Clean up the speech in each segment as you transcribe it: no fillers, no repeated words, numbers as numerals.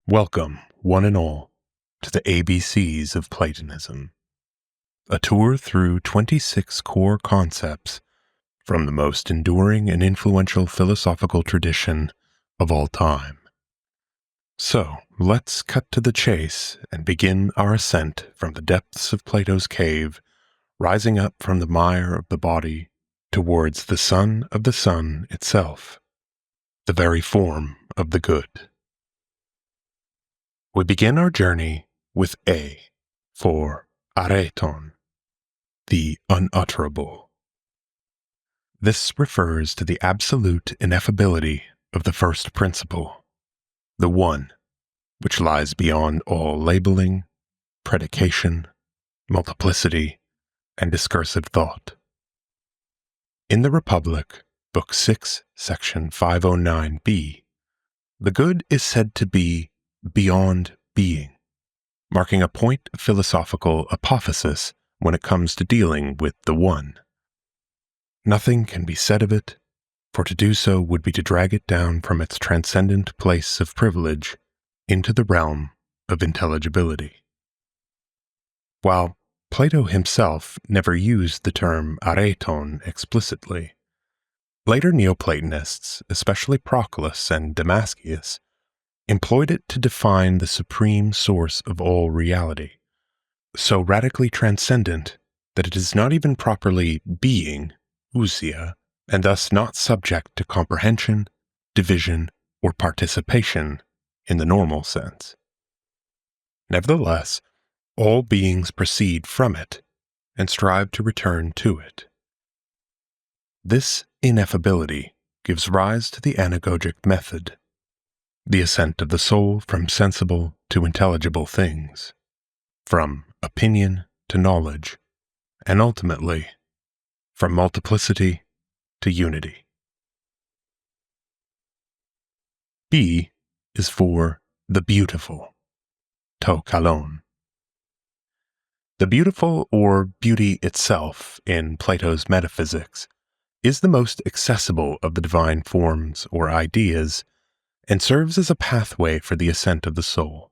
Welcome, one and all, to the ABCs of Platonism, a tour through 26 core concepts from the most enduring and influential philosophical tradition of all time. So, let's cut to the chase and begin our ascent from the depths of Plato's cave, rising up from the mire of the body towards the sun of the sun itself, the very form of the good. We begin our journey with A for Arrheton, the unutterable. This refers to the absolute ineffability of the first principle, the one, which lies beyond all labeling, predication, multiplicity, and discursive thought. In the Republic, Book 6, Section 509b, the good is said to be beyond being, marking a point of philosophical apophasis when it comes to dealing with the one. Nothing can be said of it, for to do so would be to drag it down from its transcendent place of privilege into the realm of intelligibility. While Plato himself never used the term Arrheton explicitly, later Neoplatonists, especially Proclus and Damascus, employed it to define the supreme source of all reality, so radically transcendent that it is not even properly being, ousia, and thus not subject to comprehension, division, or participation in the normal sense. Nevertheless, all beings proceed from it and strive to return to it. This ineffability gives rise to the anagogic method, the ascent of the soul from sensible to intelligible things, from opinion to knowledge, and ultimately, from multiplicity to unity. B is for the beautiful, to kalon. The beautiful, or beauty itself, in Plato's metaphysics, is the most accessible of the divine forms or ideas, and serves as a pathway for the ascent of the soul.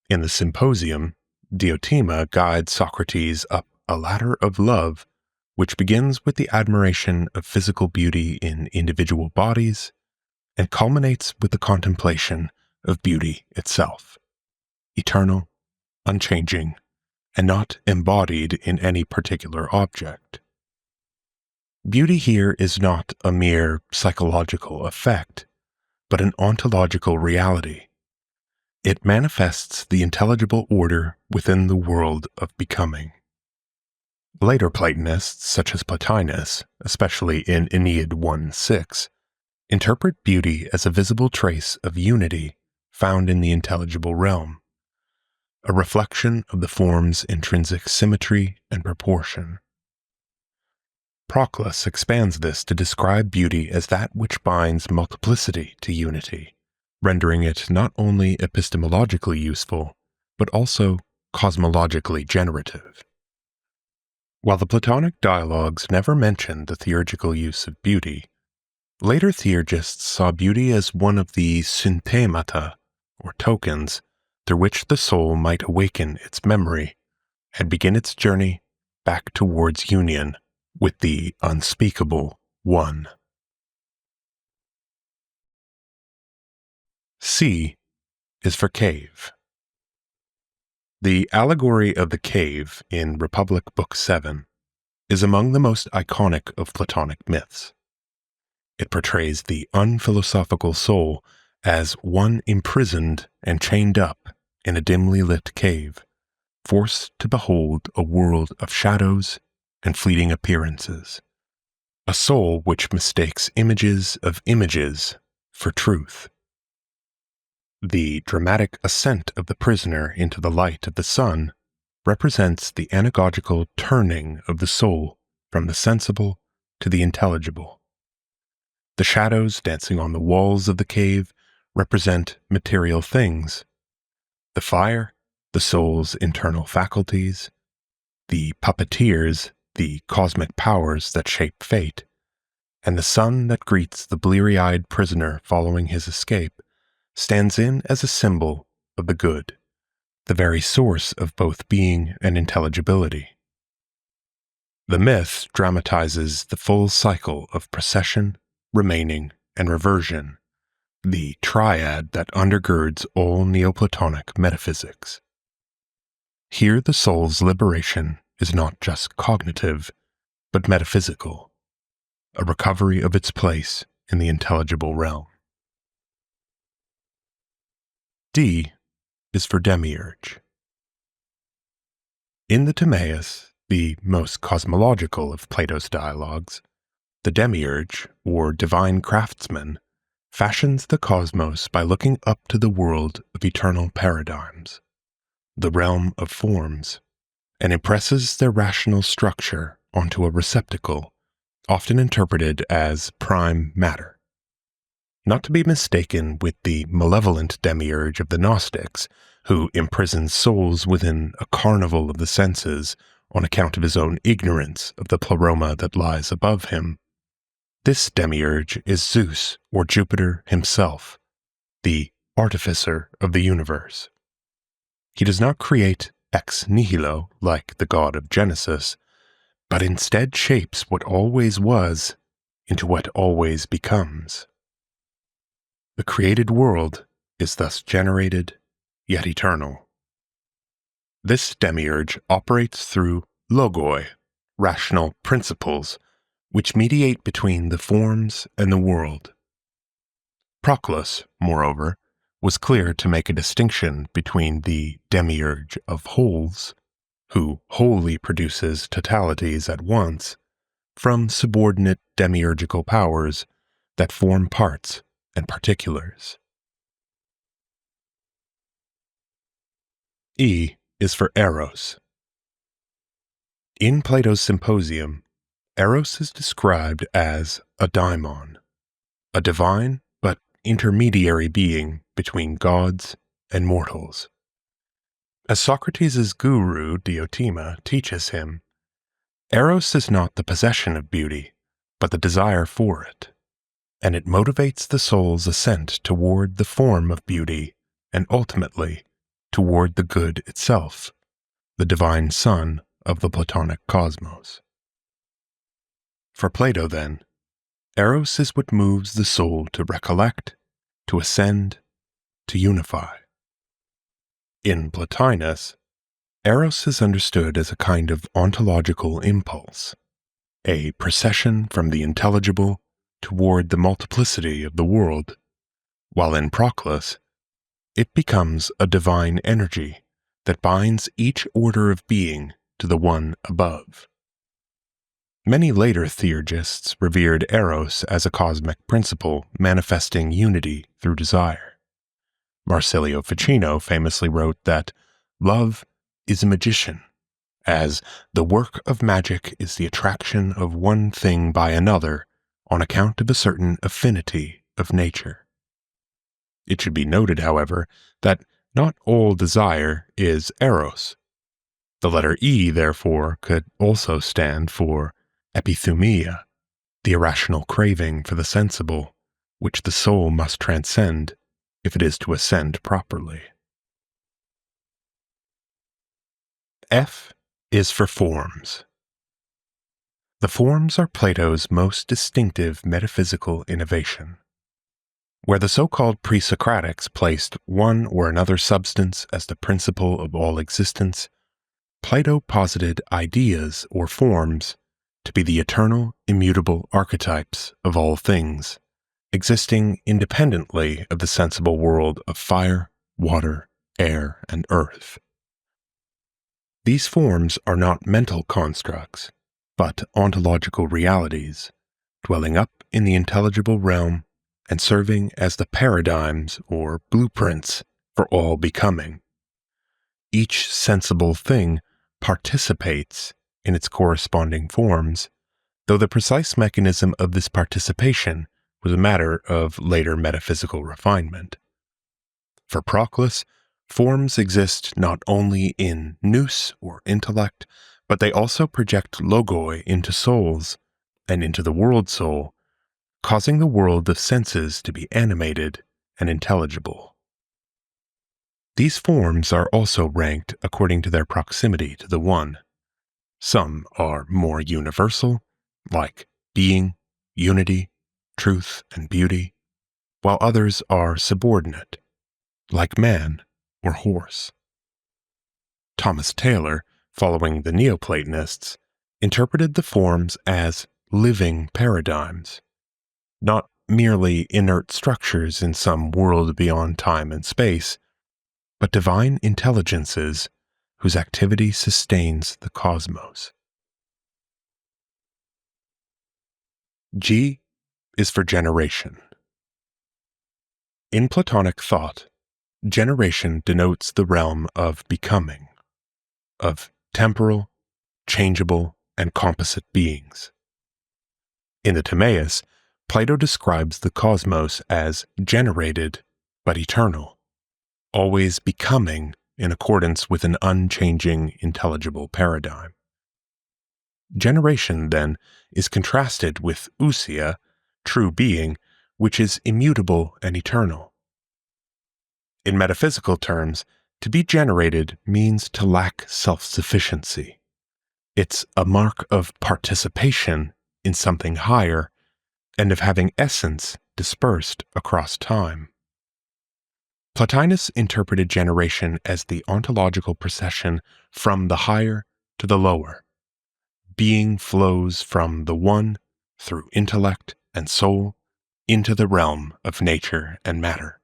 In the Symposium, Diotima guides Socrates up a ladder of love which begins with the admiration of physical beauty in individual bodies and culminates with the contemplation of beauty itself, eternal, unchanging, and not embodied in any particular object. Beauty here is not a mere psychological effect, but an ontological reality. It manifests the intelligible order within the world of becoming. Later Platonists, such as Plotinus, especially in Aeneid 1:6, interpret beauty as a visible trace of unity found in the intelligible realm, a reflection of the form's intrinsic symmetry and proportion. Proclus expands this to describe beauty as that which binds multiplicity to unity, rendering it not only epistemologically useful, but also cosmologically generative. While the Platonic dialogues never mentioned the theurgical use of beauty, later theurgists saw beauty as one of the synthemata, or tokens, through which the soul might awaken its memory and begin its journey back towards union with the unspeakable One. C is for cave. The allegory of the cave in Republic Book 7 is among the most iconic of Platonic myths. It portrays the unphilosophical soul as one imprisoned and chained up in a dimly lit cave, forced to behold a world of shadows and fleeting appearances, a soul which mistakes images of images for truth. The dramatic ascent of the prisoner into the light of the sun represents the anagogical turning of the soul from the sensible to the intelligible. The shadows dancing on the walls of the cave represent material things. The fire, the soul's internal faculties. The puppeteers, the cosmic powers that shape fate. And the sun that greets the bleary-eyed prisoner following his escape stands in as a symbol of the good, the very source of both being and intelligibility. The myth dramatizes the full cycle of procession, remaining, and reversion, the triad that undergirds all Neoplatonic metaphysics. Here the soul's liberation is not just cognitive, but metaphysical, a recovery of its place in the intelligible realm. D is for demiurge. In the Timaeus, the most cosmological of Plato's dialogues, the demiurge, or divine craftsman, fashions the cosmos by looking up to the world of eternal paradigms, the realm of forms, and impresses their rational structure onto a receptacle, often interpreted as prime matter. Not to be mistaken with the malevolent demiurge of the Gnostics, who imprisons souls within a carnival of the senses on account of his own ignorance of the pleroma that lies above him. This demiurge is Zeus, or Jupiter himself, the artificer of the universe. He does not create ex nihilo like the god of Genesis, but instead shapes what always was into what always becomes. The created world is thus generated, yet eternal. This demiurge operates through logoi, rational principles, which mediate between the forms and the world. Proclus, moreover, was clear to make a distinction between the demiurge of wholes, who wholly produces totalities at once, from subordinate demiurgical powers that form parts and particulars. E is for Eros. In Plato's Symposium, Eros is described as a daimon, a divine but intermediary being between gods and mortals. As Socrates' guru Diotima teaches him, Eros is not the possession of beauty, but the desire for it, and it motivates the soul's ascent toward the form of beauty and ultimately toward the good itself, the divine sun of the Platonic cosmos. For Plato, then, Eros is what moves the soul to recollect, to ascend, to unify. In Plotinus, Eros is understood as a kind of ontological impulse, a procession from the intelligible toward the multiplicity of the world, while in Proclus, it becomes a divine energy that binds each order of being to the one above. Many later theurgists revered Eros as a cosmic principle manifesting unity through desire. Marsilio Ficino famously wrote that love is a magician, as the work of magic is the attraction of one thing by another on account of a certain affinity of nature. It should be noted, however, that not all desire is eros. The letter E, therefore, could also stand for epithumia, the irrational craving for the sensible, which the soul must transcend if it is to ascend properly. F is for forms. The forms are Plato's most distinctive metaphysical innovation. Where the so-called pre-Socratics placed one or another substance as the principle of all existence, Plato posited ideas or forms to be the eternal, immutable archetypes of all things, existing independently of the sensible world of fire, water, air, and earth. These forms are not mental constructs, but ontological realities, dwelling up in the intelligible realm and serving as the paradigms or blueprints for all becoming. Each sensible thing participates in its corresponding forms, though the precise mechanism of this participation was a matter of later metaphysical refinement. For Proclus, forms exist not only in noose or intellect, but they also project logoi into souls and into the world soul, causing the world of senses to be animated and intelligible. These forms are also ranked according to their proximity to the One. Some are more universal, like being, unity, truth, and beauty, while others are subordinate, like man or horse. Thomas Taylor, following the Neoplatonists, interpreted the forms as living paradigms, not merely inert structures in some world beyond time and space, but divine intelligences whose activity sustains the cosmos. G is for generation. In Platonic thought, generation denotes the realm of becoming, of temporal, changeable, and composite beings. In the Timaeus, Plato describes the cosmos as generated but eternal, always becoming in accordance with an unchanging intelligible paradigm. Generation, then, is contrasted with ousia, true being, which is immutable and eternal. In metaphysical terms, to be generated means to lack self-sufficiency. It's a mark of participation in something higher and of having essence dispersed across time. Plotinus interpreted generation as the ontological procession from the higher to the lower. Being flows from the One through intellect and soul into the realm of nature and matter.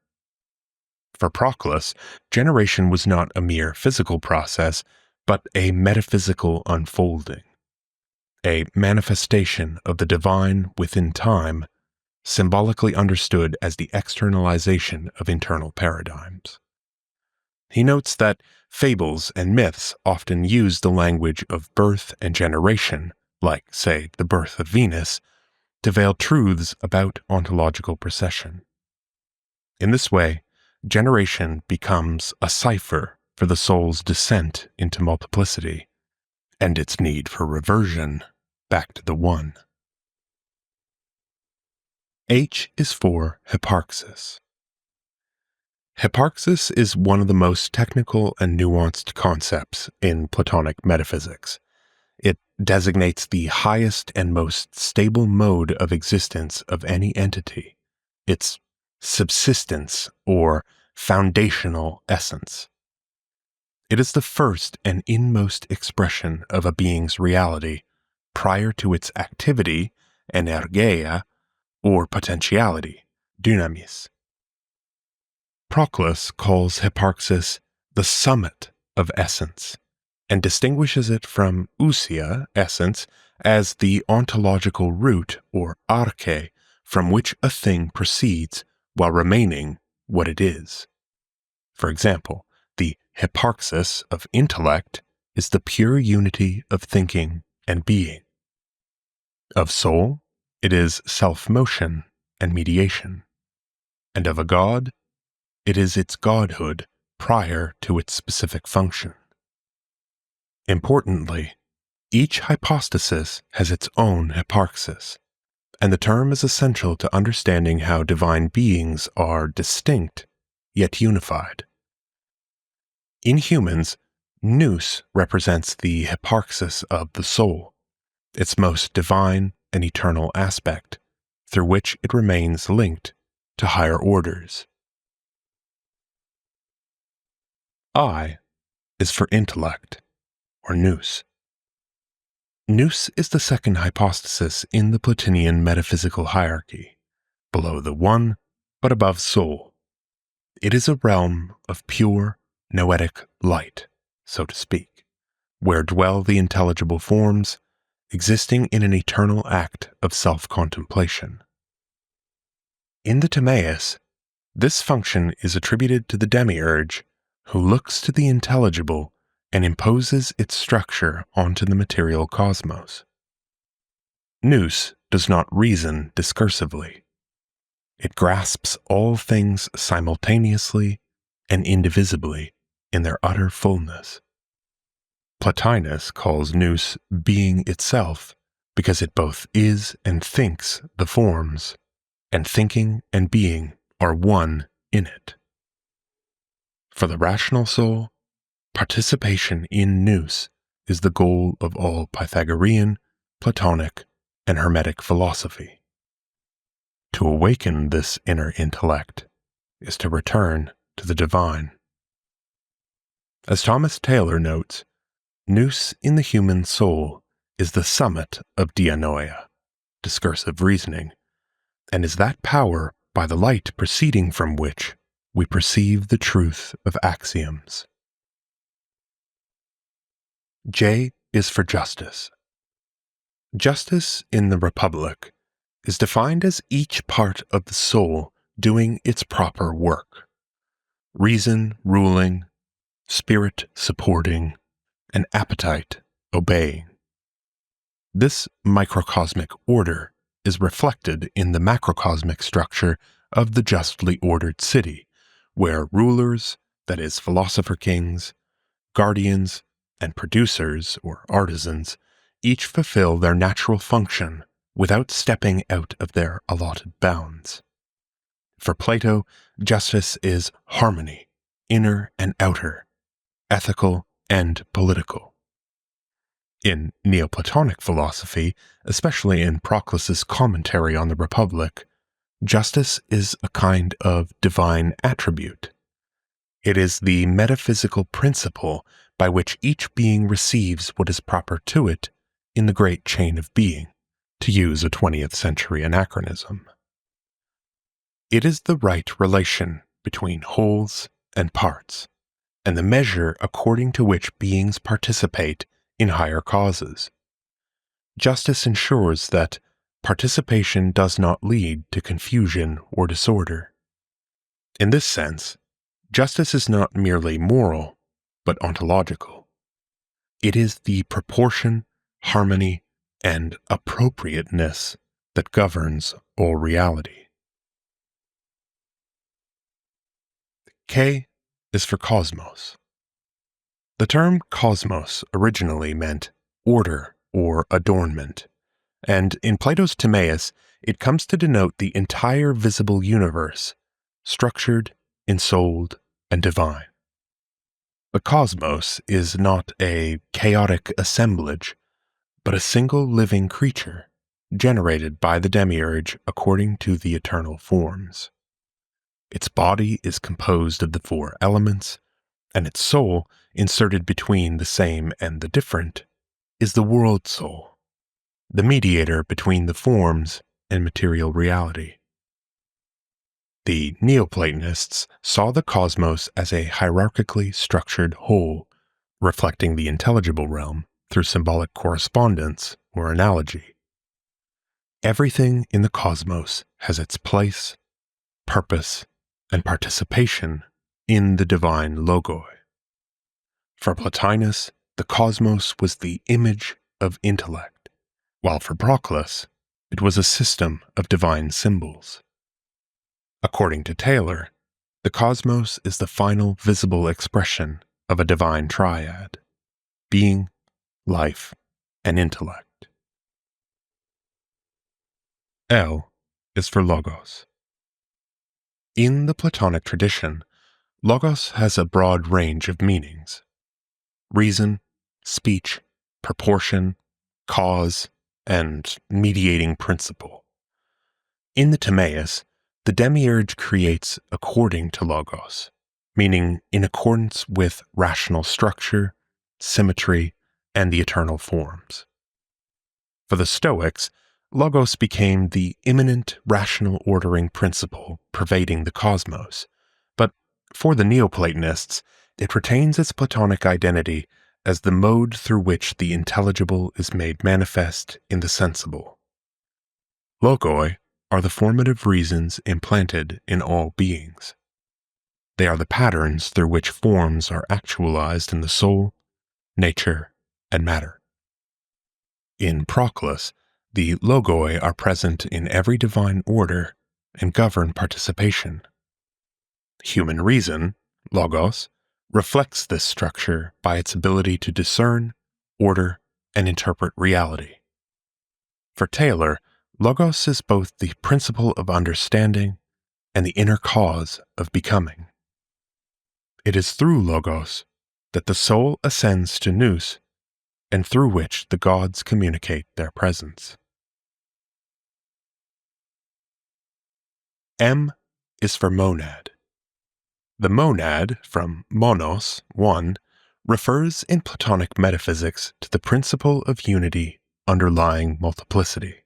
For Proclus, generation was not a mere physical process, but a metaphysical unfolding, a manifestation of the divine within time, symbolically understood as the externalization of internal paradigms. He notes that fables and myths often use the language of birth and generation, like, say, the birth of Venus, to veil truths about ontological procession. In this way, generation becomes a cipher for the soul's descent into multiplicity, and its need for reversion back to the One. H is for hyparxis. Hyparxis is one of the most technical and nuanced concepts in Platonic metaphysics. It designates the highest and most stable mode of existence of any entity, its subsistence or foundational essence. It is the first and inmost expression of a being's reality prior to its activity, energeia, or potentiality, dynamis. Proclus calls hyparxis the summit of essence, and distinguishes it from ousia, essence, as the ontological root, or arche, from which a thing proceeds while remaining what it is. For example, the hyparxis of intellect is the pure unity of thinking and being. Of soul, it is self-motion and mediation. And of a god, it is its godhood prior to its specific function. Importantly, each hypostasis has its own hyparxis, and the term is essential to understanding how divine beings are distinct, yet unified. In humans, noose represents the hyparxis of the soul, its most divine and eternal aspect, through which it remains linked to higher orders. I is for intellect, or noose. Noose is the second hypostasis in the Platonian metaphysical hierarchy, below the One, but above soul. It is a realm of pure, noetic light, so to speak, where dwell the intelligible forms, existing in an eternal act of self-contemplation. In the Timaeus, this function is attributed to the demiurge, who looks to the intelligible and imposes its structure onto the material cosmos. Nous does not reason discursively. It grasps all things simultaneously and indivisibly in their utter fullness. Plotinus calls nous being itself because it both is and thinks the forms, and thinking and being are one in it. For the rational soul, participation in noose is the goal of all Pythagorean, Platonic, and Hermetic philosophy. To awaken this inner intellect is to return to the divine. As Thomas Taylor notes, noose in the human soul is the summit of dianoia, discursive reasoning, and is that power by the light proceeding from which we perceive the truth of axioms. J is for justice. Justice in the Republic is defined as each part of the soul doing its proper work, reason ruling, spirit supporting, and appetite obeying. This microcosmic order is reflected in the macrocosmic structure of the justly ordered city, where rulers, that is, philosopher kings, guardians, and producers, or artisans, each fulfill their natural function without stepping out of their allotted bounds. For Plato, justice is harmony, inner and outer, ethical and political. In Neoplatonic philosophy, especially in Proclus's commentary on the Republic, justice is a kind of divine attribute. It is the metaphysical principle by which each being receives what is proper to it in the great chain of being, to use a 20th century anachronism. It is the right relation between wholes and parts, and the measure according to which beings participate in higher causes. Justice ensures that participation does not lead to confusion or disorder. In this sense, justice is not merely moral, but ontological. It is the proportion, harmony, and appropriateness that governs all reality. K is for cosmos. The term cosmos originally meant order or adornment, and in Plato's Timaeus it comes to denote the entire visible universe, structured, ensouled, and divine. The cosmos is not a chaotic assemblage, but a single living creature, generated by the demiurge according to the eternal forms. Its body is composed of the four elements, and its soul, inserted between the same and the different, is the world soul, the mediator between the forms and material reality. The Neoplatonists saw the cosmos as a hierarchically structured whole, reflecting the intelligible realm through symbolic correspondence or analogy. Everything in the cosmos has its place, purpose, and participation in the divine logoi. For Plotinus, the cosmos was the image of intellect, while for Proclus, it was a system of divine symbols. According to Taylor, the cosmos is the final visible expression of a divine triad: being, life, and intellect. L is for logos. In the Platonic tradition, logos has a broad range of meanings: reason, speech, proportion, cause, and mediating principle. In the Timaeus, the demiurge creates according to logos, meaning in accordance with rational structure, symmetry, and the eternal forms. For the Stoics, logos became the immanent rational ordering principle pervading the cosmos, but for the Neoplatonists, it retains its Platonic identity as the mode through which the intelligible is made manifest in the sensible. Logoi are the formative reasons implanted in all beings. They are the patterns through which forms are actualized in the soul, nature, and matter. In Proclus, the logoi are present in every divine order and govern participation. Human reason, logos, reflects this structure by its ability to discern, order, and interpret reality. For Taylor, logos is both the principle of understanding and the inner cause of becoming. It is through Logos that the soul ascends to noose, and through which the gods communicate their presence. M is for monad. The monad, from monos, one, refers in Platonic metaphysics to the principle of unity underlying multiplicity.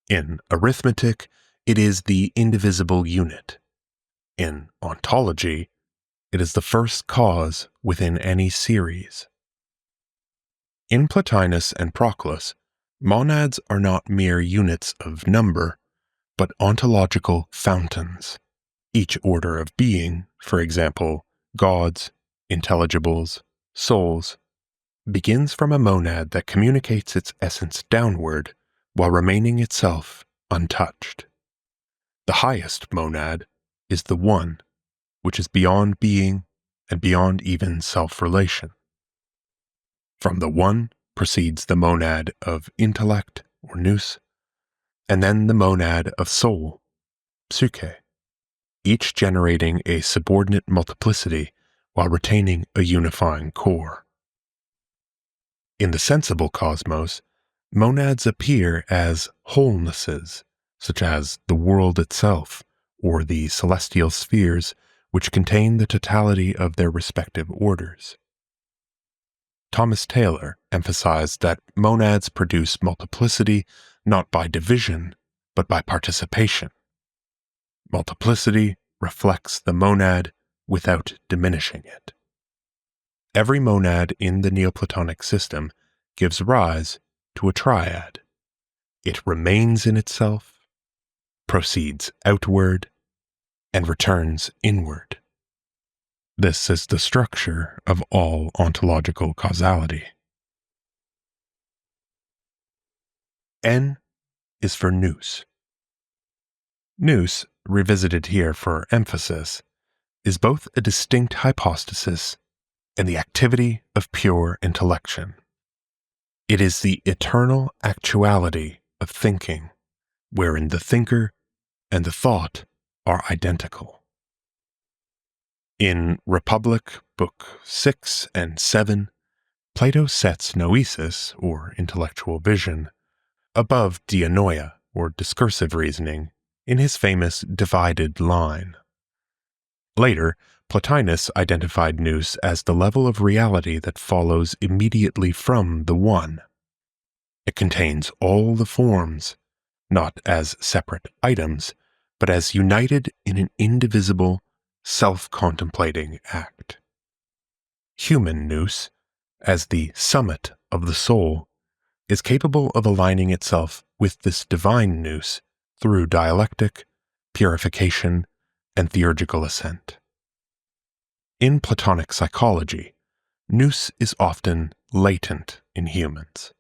In arithmetic, it is the indivisible unit. In ontology, it is the first cause within any series. In Plotinus and Proclus, monads are not mere units of number, but ontological fountains. Each order of being, for example, gods, intelligibles, souls, begins from a monad that communicates its essence downward while remaining itself untouched. The highest monad is the One, which is beyond being and beyond even self-relation. From the One proceeds the monad of intellect, or noose, and then the monad of soul, psyche, each generating a subordinate multiplicity while retaining a unifying core. In the sensible cosmos, monads appear as wholenesses, such as the world itself or the celestial spheres, which contain the totality of their respective orders. Thomas Taylor emphasized that monads produce multiplicity not by division, but by participation. Multiplicity reflects the monad without diminishing it. Every monad in the Neoplatonic system gives rise to a triad. It remains in itself, proceeds outward, and returns inward. This is the structure of all ontological causality. N is for noose. Noose, revisited here for emphasis, is both a distinct hypostasis and the activity of pure intellection. It is the eternal actuality of thinking, wherein the thinker and the thought are identical. In Republic, Book 6 and 7, Plato sets noesis, or intellectual vision, above dianoia, or discursive reasoning, in his famous divided line. Later, Plotinus identified nous as the level of reality that follows immediately from the One. It contains all the forms, not as separate items, but as united in an indivisible, self-contemplating act. Human nous, as the summit of the soul, is capable of aligning itself with this divine nous through dialectic, purification, and theurgical ascent. In Platonic psychology, nous is often latent in humans.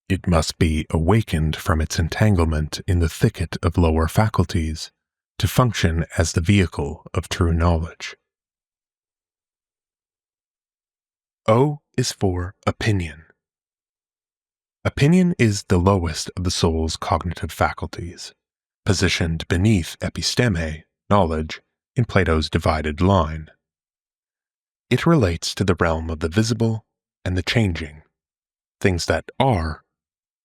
It must be awakened from its entanglement in the thicket of lower faculties to function as the vehicle of true knowledge. O is for opinion. Opinion is the lowest of the soul's cognitive faculties, positioned beneath episteme, knowledge, in Plato's divided line. It relates to the realm of the visible and the changing, things that are,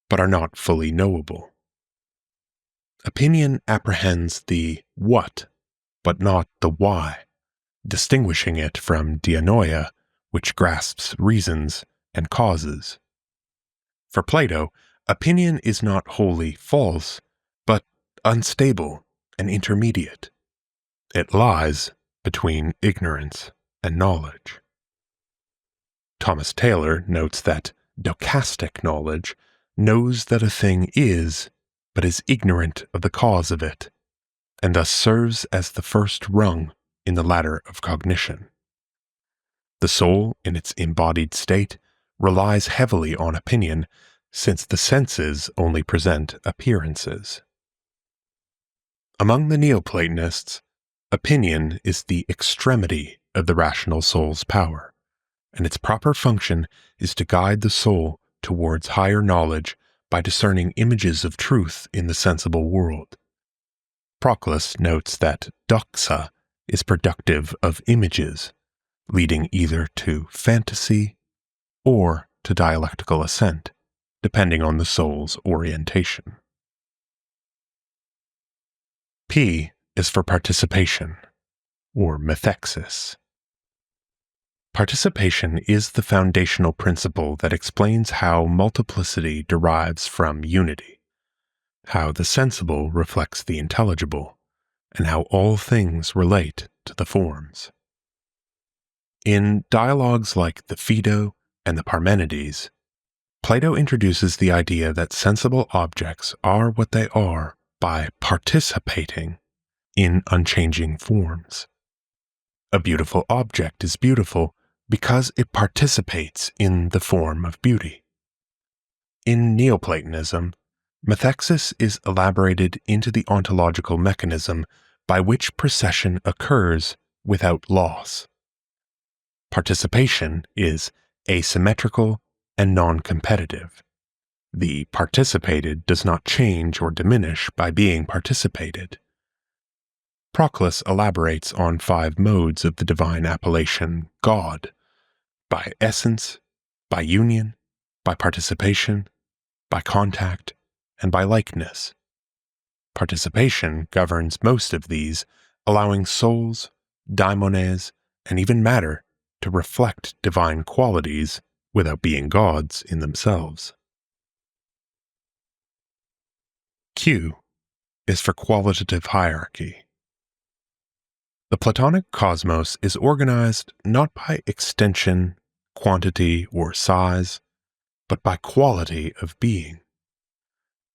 but are not fully knowable. Opinion apprehends the what, but not the why, distinguishing it from dianoia, which grasps reasons and causes. For Plato, opinion is not wholly false, but unstable and intermediate. It lies between ignorance and knowledge. Thomas Taylor notes that stochastic knowledge knows that a thing is, but is ignorant of the cause of it, and thus serves as the first rung in the ladder of cognition. The soul, in its embodied state, relies heavily on opinion, since the senses only present appearances. Among the Neoplatonists, opinion is the extremity of the rational soul's power, and its proper function is to guide the soul towards higher knowledge by discerning images of truth in the sensible world. Proclus notes that doxa is productive of images, leading either to fantasy or to dialectical assent, depending on the soul's orientation. P is for participation, or methexis. Participation is the foundational principle that explains how multiplicity derives from unity, how the sensible reflects the intelligible, and how all things relate to the forms. In dialogues like the Phaedo and the Parmenides, Plato introduces the idea that sensible objects are what they are by participating in unchanging forms. A beautiful object is beautiful because it participates in the form of beauty. In Neoplatonism, methexis is elaborated into the ontological mechanism by which procession occurs without loss. Participation is asymmetrical and non-competitive. The participated does not change or diminish by being participated. Proclus elaborates on 5 modes of the divine appellation God: by essence, by union, by participation, by contact, and by likeness. Participation governs most of these, allowing souls, daimones, and even matter to reflect divine qualities without being gods in themselves. Q is for qualitative hierarchy. The Platonic cosmos is organized not by extension, quantity, or size, but by quality of being.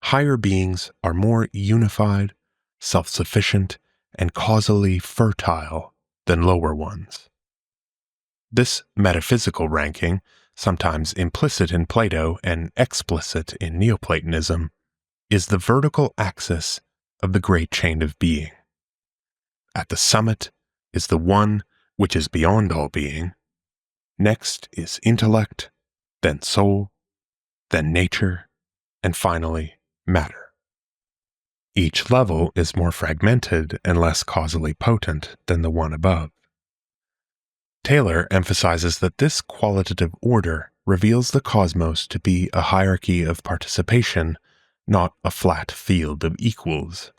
Higher beings are more unified, self-sufficient, and causally fertile than lower ones. This metaphysical ranking, sometimes implicit in Plato and explicit in Neoplatonism, is the vertical axis of the great chain of being. At the summit is the one which is beyond all being. Next is intellect, then soul, then nature, and finally matter. Each level is more fragmented and less causally potent than the one above. Taylor emphasizes that this qualitative order reveals the cosmos to be a hierarchy of participation, not a flat field of equals.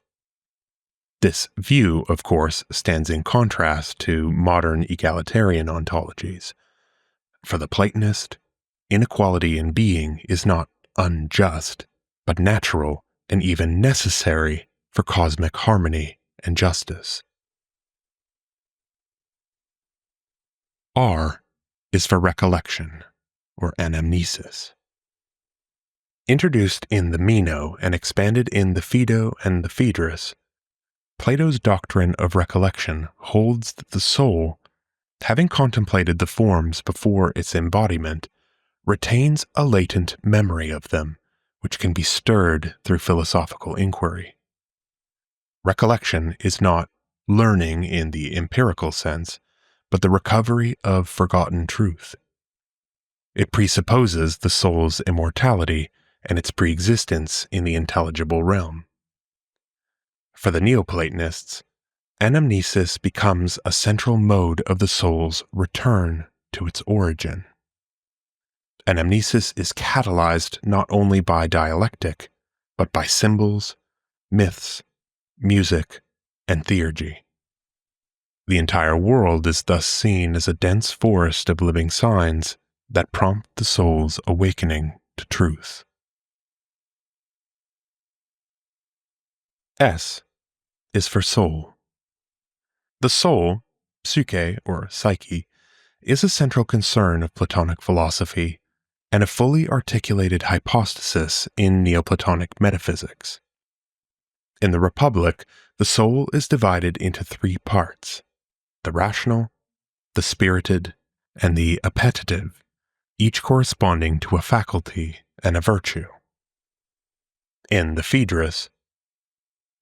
This view, of course, stands in contrast to modern egalitarian ontologies. For the Platonist, inequality in being is not unjust, but natural and even necessary for cosmic harmony and justice. R is for recollection, or anamnesis. Introduced in the Meno and expanded in the Phaedo and the Phaedrus, Plato's doctrine of recollection holds that the soul, having contemplated the forms before its embodiment, retains a latent memory of them, which can be stirred through philosophical inquiry. Recollection is not learning in the empirical sense, but the recovery of forgotten truth. It presupposes the soul's immortality and its preexistence in the intelligible realm. For the Neoplatonists, anamnesis becomes a central mode of the soul's return to its origin. Anamnesis is catalyzed not only by dialectic, but by symbols, myths, music, and theurgy. The entire world is thus seen as a dense forest of living signs that prompt the soul's awakening to truth. S is for soul. The soul, psyche or psyche, is a central concern of Platonic philosophy and a fully articulated hypostasis in Neoplatonic metaphysics. In the Republic, the soul is divided into 3 parts: the rational, the spirited, and the appetitive, each corresponding to a faculty and a virtue. In the Phaedrus,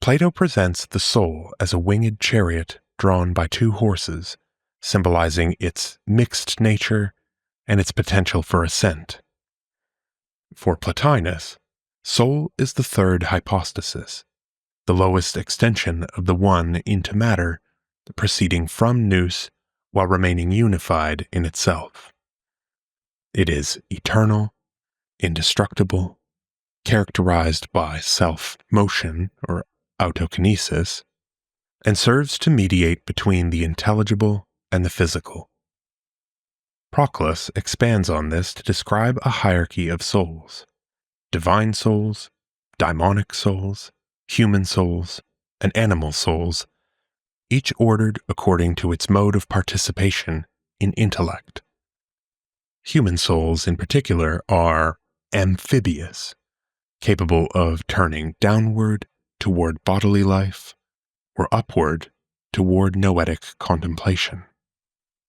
Plato presents the soul as a winged chariot drawn by 2 horses, symbolizing its mixed nature and its potential for ascent. For Plotinus, soul is the 3rd hypostasis, the lowest extension of the one into matter, proceeding from noose while remaining unified in itself. It is eternal, indestructible, characterized by self-motion or autokinesis, and serves to mediate between the intelligible and the physical. Proclus expands on this to describe a hierarchy of souls: divine souls, daimonic souls, human souls, and animal souls, each ordered according to its mode of participation in intellect. Human souls in particular are amphibious, capable of turning downward toward bodily life or upward toward noetic contemplation.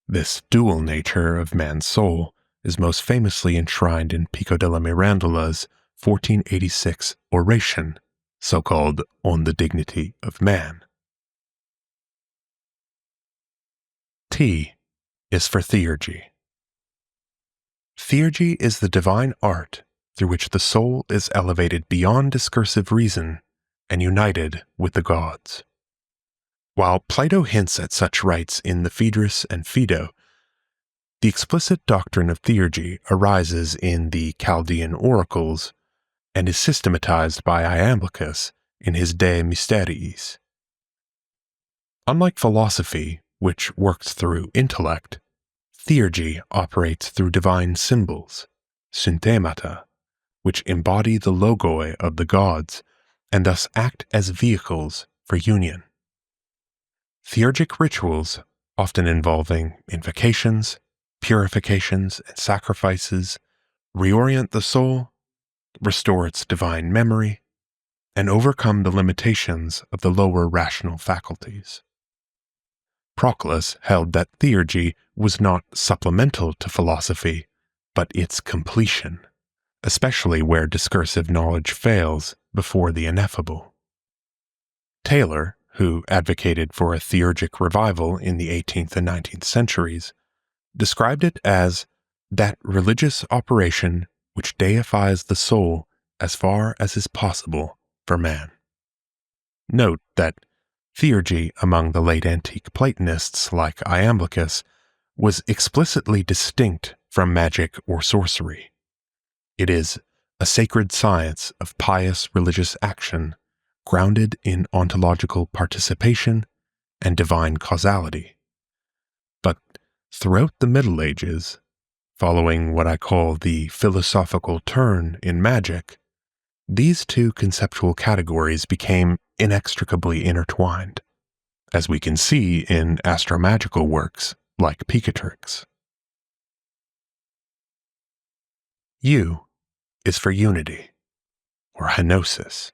This dual nature of man's soul is most famously enshrined in Pico della Mirandola's 1486 oration, so-called On the Dignity of Man. T is for Theurgy. Theurgy is the divine art through which the soul is elevated beyond discursive reason and united with the gods. While Plato hints at such rites in the Phaedrus and Phaedo, the explicit doctrine of Theurgy arises in the Chaldean oracles and is systematized by Iamblichus in his De Mysteriis. Unlike philosophy, which works through intellect, Theurgy operates through divine symbols, synthemata, which embody the logoi of the gods and thus act as vehicles for union. Theurgic rituals, often involving invocations, purifications, and sacrifices, reorient the soul, restore its divine memory, and overcome the limitations of the lower rational faculties. Proclus held that Theurgy was not supplemental to philosophy, but its completion, especially where discursive knowledge fails before the ineffable. Taylor, who advocated for a theurgic revival in the 18th and 19th centuries, described it as that religious operation which deifies the soul as far as is possible for man. Note that Theurgy among the late antique Platonists like Iamblichus was explicitly distinct from magic or sorcery. It is a sacred science of pious religious action grounded in ontological participation and divine causality. But throughout the Middle Ages, following what I call the philosophical turn in magic, these two conceptual categories became inextricably intertwined, as we can see in astromagical works like Picatrix. U is for unity, or henosis.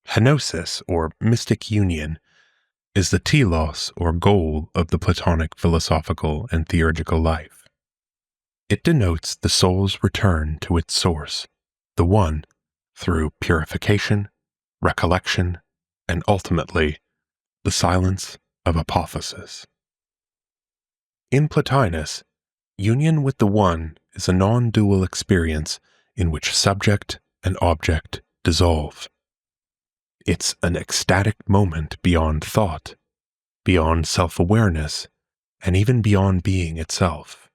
Henosis, or mystic union, is the telos, or goal, of the Platonic philosophical and theurgical life. It denotes the soul's return to its source, the One, through purification, recollection, and ultimately, the silence of apophasis. In Plotinus, union with the One is a non-dual experience in which subject and object dissolve. It's an ecstatic moment beyond thought, beyond self-awareness, and even beyond being itself.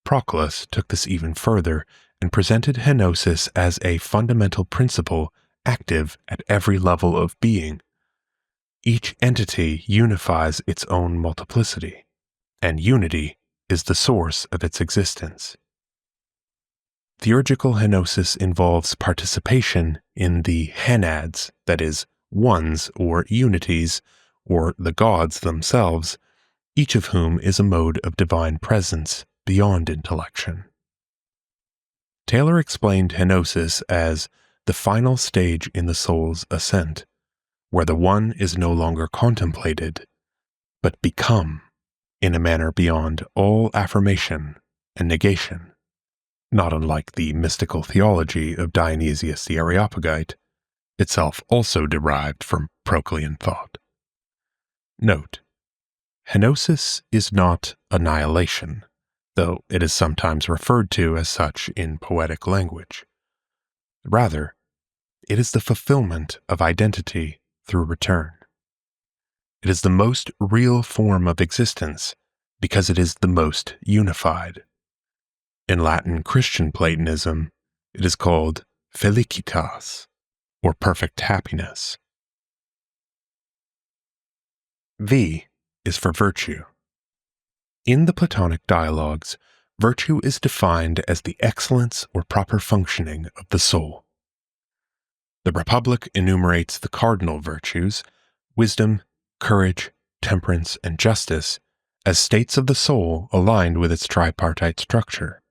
Proclus took this even further and presented henosis as a fundamental principle active at every level of being. Each entity unifies its own multiplicity, and unity is the source of its existence. Theurgical henosis involves participation in the henads, that is, ones or unities, or the gods themselves, each of whom is a mode of divine presence beyond intellection. Taylor explained henosis as the final stage in the soul's ascent, where the One is no longer contemplated, but become, in a manner beyond all affirmation and negation, not unlike the mystical theology of Dionysius the Areopagite, itself also derived from Proclean thought. Note: henosis is not annihilation, though it is sometimes referred to as such in poetic language. Rather, it is the fulfillment of identity through return. It is the most real form of existence because it is the most unified. In Latin Christian Platonism, it is called felicitas, or perfect happiness. V is for virtue. In the Platonic dialogues, virtue is defined as the excellence or proper functioning of the soul. The Republic enumerates the cardinal virtues, wisdom, courage, temperance, and justice, as states of the soul aligned with its tripartite structure.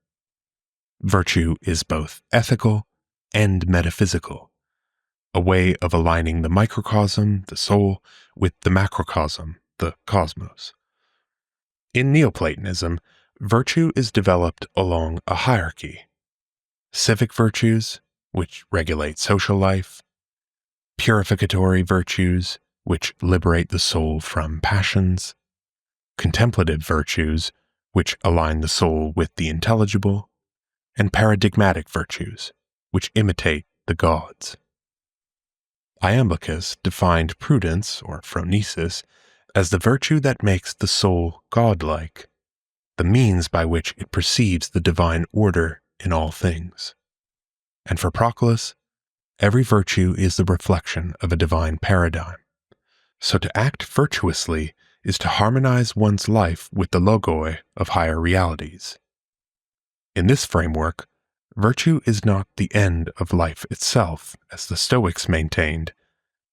Virtue is both ethical and metaphysical, a way of aligning the microcosm, the soul, with the macrocosm, the cosmos. In Neoplatonism, virtue is developed along a hierarchy. Civic virtues, which regulate social life, purificatory virtues, which liberate the soul from passions, contemplative virtues, which align the soul with the intelligible, and paradigmatic virtues, which imitate the gods. Iamblichus defined prudence, or phronesis, as the virtue that makes the soul godlike, the means by which it perceives the divine order in all things. And for Proclus, every virtue is the reflection of a divine paradigm. So to act virtuously is to harmonize one's life with the logoi of higher realities. In this framework, virtue is not the end of life itself, as the Stoics maintained,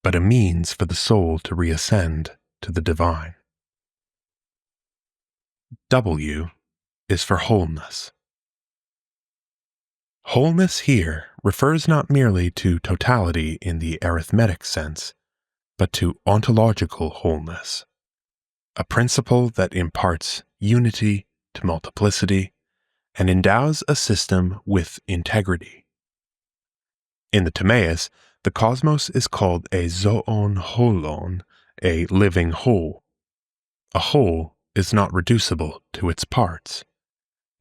but a means for the soul to reascend to the divine. W is for wholeness. Wholeness here refers not merely to totality in the arithmetic sense, but to ontological wholeness, a principle that imparts unity to multiplicity and endows a system with integrity. In the Timaeus, the cosmos is called a zoon holon, a living whole. A whole is not reducible to its parts.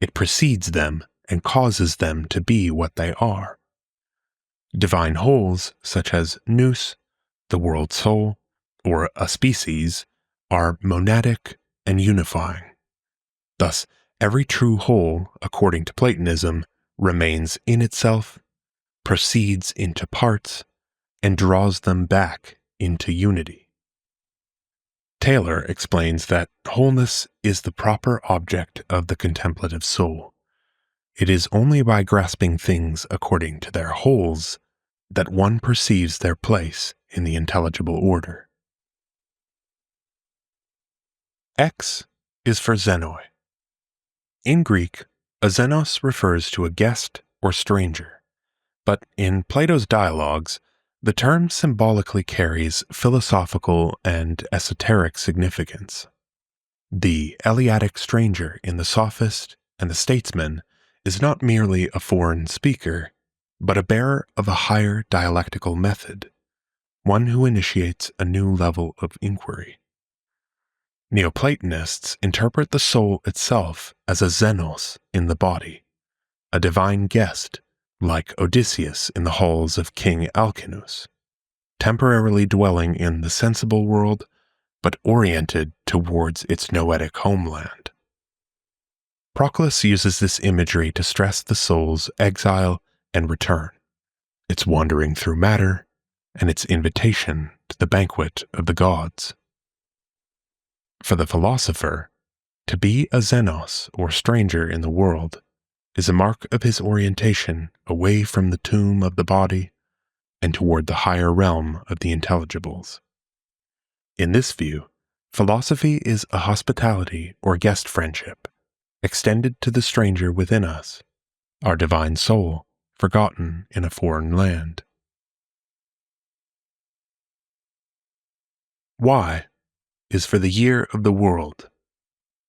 It precedes them and causes them to be what they are. Divine wholes, such as noose, the world soul, or a species, are monadic and unifying. Thus, every true whole, according to Platonism, remains in itself, proceeds into parts, and draws them back into unity. Taylor explains that wholeness is the proper object of the contemplative soul. It is only by grasping things according to their wholes that one perceives their place in the intelligible order. X is for xenoi. In Greek, a xenos refers to a guest or stranger, but in Plato's dialogues, the term symbolically carries philosophical and esoteric significance. The Eleatic stranger in the Sophist and the Statesman is not merely a foreign speaker, but a bearer of a higher dialectical method, one who initiates a new level of inquiry. Neoplatonists interpret the soul itself as a xenos in the body, a divine guest, like Odysseus in the halls of King Alcinous, temporarily dwelling in the sensible world, but oriented towards its noetic homeland. Proclus uses this imagery to stress the soul's exile and return, its wandering through matter, and its invitation to the banquet of the gods. For the philosopher, to be a xenos or stranger in the world is a mark of his orientation away from the tomb of the body and toward the higher realm of the intelligibles. In this view, philosophy is a hospitality or guest friendship extended to the stranger within us, our divine soul forgotten in a foreign land. Y is for the year of the world,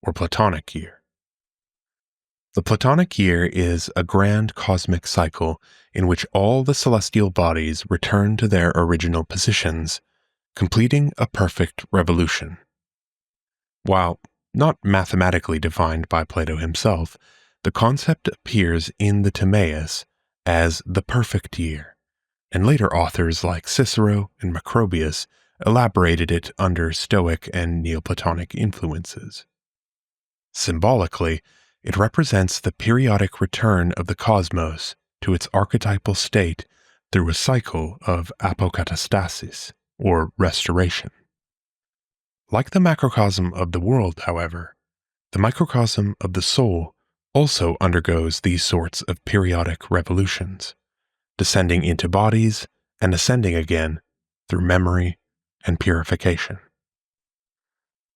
or Platonic year. The Platonic year is a grand cosmic cycle in which all the celestial bodies return to their original positions, completing a perfect revolution. While not mathematically defined by Plato himself, the concept appears in the Timaeus as the perfect year, and later authors like Cicero and Macrobius elaborated it under Stoic and Neoplatonic influences. Symbolically, it represents the periodic return of the cosmos to its archetypal state through a cycle of apokatastasis, or restoration. Like the macrocosm of the world, however, the microcosm of the soul also undergoes these sorts of periodic revolutions, descending into bodies and ascending again through memory and purification.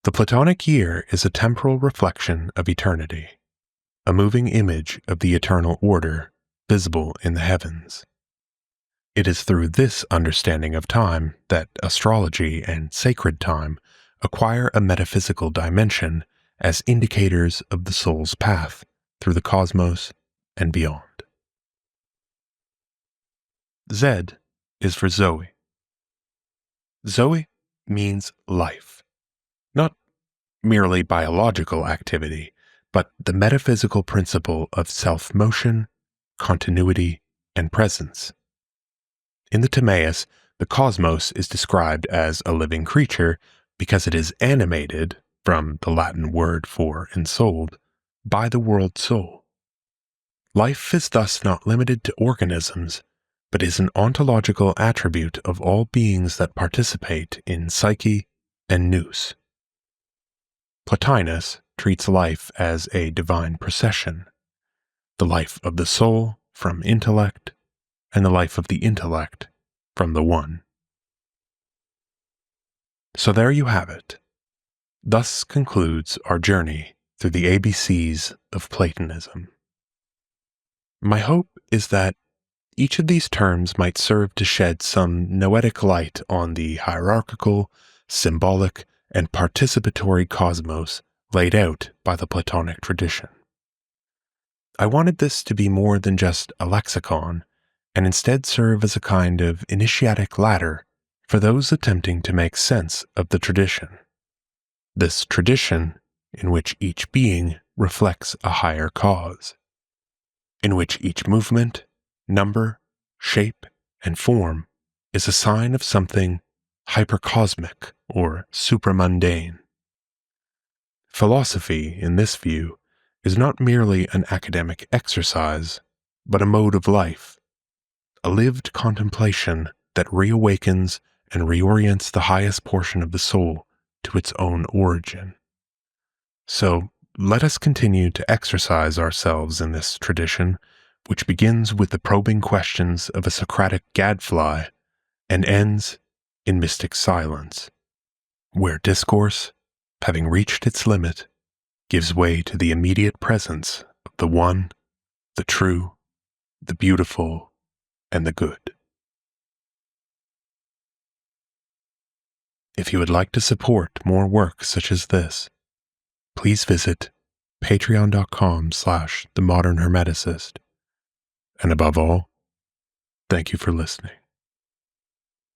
The Platonic year is a temporal reflection of eternity, a moving image of the eternal order visible in the heavens. It is through this understanding of time that astrology and sacred time acquire a metaphysical dimension as indicators of the soul's path through the cosmos and beyond. Z is for Zoe. Zoe means life, not merely biological activity, but the metaphysical principle of self-motion, continuity, and presence. In the Timaeus, the cosmos is described as a living creature because it is animated, from the Latin word for ensouled, by the world soul. Life is thus not limited to organisms, but is an ontological attribute of all beings that participate in psyche and noose. Plotinus treats life as a divine procession, the life of the soul from intellect, and the life of the intellect from the one. So there you have it. Thus concludes our journey through the ABCs of Platonism. My hope is that each of these terms might serve to shed some noetic light on the hierarchical, symbolic, and participatory cosmos laid out by the Platonic tradition. I wanted this to be more than just a lexicon, and instead serve as a kind of initiatic ladder for those attempting to make sense of the tradition. This tradition in which each being reflects a higher cause, in which each movement, number, shape, and form is a sign of something hypercosmic or supramundane. Philosophy, in this view, is not merely an academic exercise, but a mode of life, a lived contemplation that reawakens and reorients the highest portion of the soul to its own origin. So, let us continue to exercise ourselves in this tradition, which begins with the probing questions of a Socratic gadfly and ends in mystic silence, where discourse, having reached its limit, gives way to the immediate presence of the one, the true, the beautiful, and the good. If you would like to support more work such as this, please visit patreon.com/themodernhermeticist. And above all, thank you for listening.